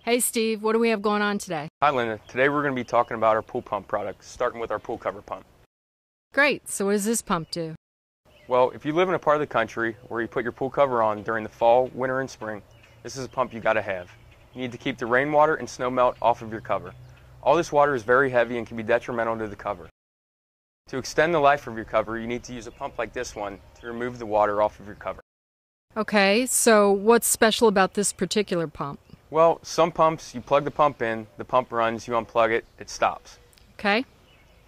Hey Steve, what do we have going on today? Hi Linda, today we're going to be talking about our pool pump products, starting with our pool cover pump. Great, so what does this pump do? Well, if you live in a part of the country where you put your pool cover on during the fall, winter, and spring, this is a pump you got to have. You need to keep the rainwater and snow melt off of your cover. All this water is very heavy and can be detrimental to the cover. To extend the life of your cover, you need to use a pump like this one to remove the water off of your cover. Okay, so what's special about this particular pump? Well, some pumps, you plug the pump in, the pump runs, you unplug it, it stops. Okay.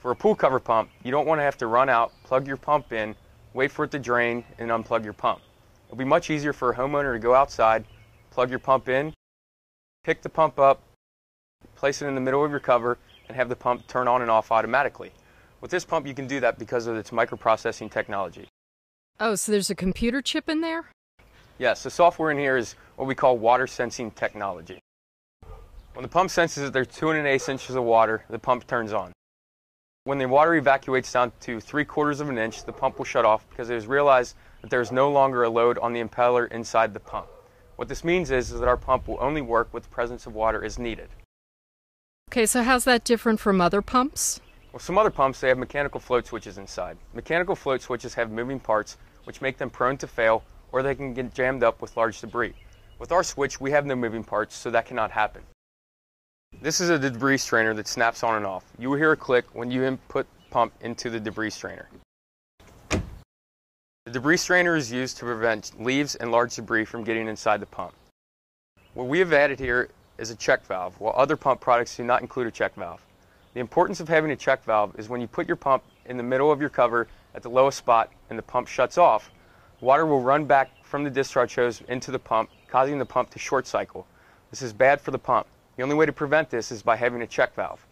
For a pool cover pump, you don't want to have to run out, plug your pump in, wait for it to drain, and unplug your pump. It'll be much easier for a homeowner to go outside, plug your pump in, pick the pump up, place it in the middle of your cover, and have the pump turn on and off automatically. With this pump, you can do that because of its microprocessing technology. Oh, so there's a computer chip in there? Yes, the software in here is what we call water sensing technology. When the pump senses that there's 2 1/8 inches of water, the pump turns on. When the water evacuates down to 3/4 of an inch, the pump will shut off because it has realized that there is no longer a load on the impeller inside the pump. What this means is that our pump will only work with the presence of water as needed. Okay, so how's that different from other pumps? Well, some other pumps, they have mechanical float switches inside. Mechanical float switches have moving parts which make them prone to fail, or they can get jammed up with large debris. With our switch, we have no moving parts, so that cannot happen. This is a debris strainer that snaps on and off. You will hear a click when you input pump into the debris strainer. The debris strainer is used to prevent leaves and large debris from getting inside the pump. What we have added here is a check valve, while other pump products do not include a check valve. The importance of having a check valve is when you put your pump in the middle of your cover at the lowest spot and the pump shuts off, water will run back from the discharge hose into the pump, causing the pump to short cycle. This is bad for the pump. The only way to prevent this is by having a check valve.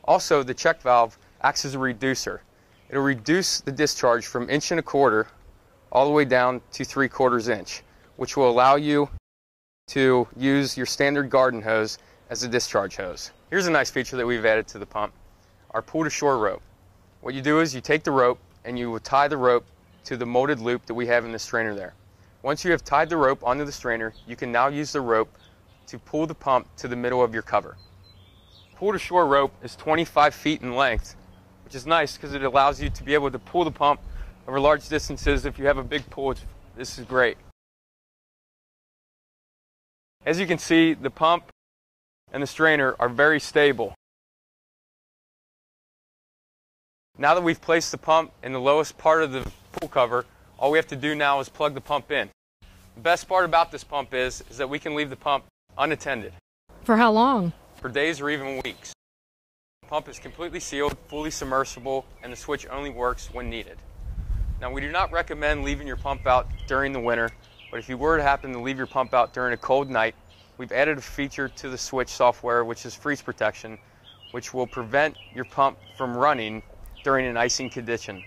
Also, the check valve acts as a reducer. It will reduce the discharge from 1 1/4 all the way down to 3/4 inch, which will allow you to use your standard garden hose as a discharge hose. Here's a nice feature that we've added to the pump, our pull to shore rope. What you do is you take the rope and you will tie the rope to the molded loop that we have in the strainer there. Once you have tied the rope onto the strainer, you can now use the rope to pull the pump to the middle of your cover. Pull to shore rope is 25 feet in length, which is nice because it allows you to be able to pull the pump over large distances. If you have a big pool, this is great. As you can see, the pump and the strainer are very stable. Now that we've placed the pump in the lowest part of the pool cover, all we have to do now is plug the pump in. The best part about this pump is that we can leave the pump unattended. For how long? For days or even weeks. The pump is completely sealed, fully submersible, and the switch only works when needed. Now, we do not recommend leaving your pump out during the winter, but if you were to happen to leave your pump out during a cold night, we've added a feature to the switch software, which is freeze protection, which will prevent your pump from running during an icing condition.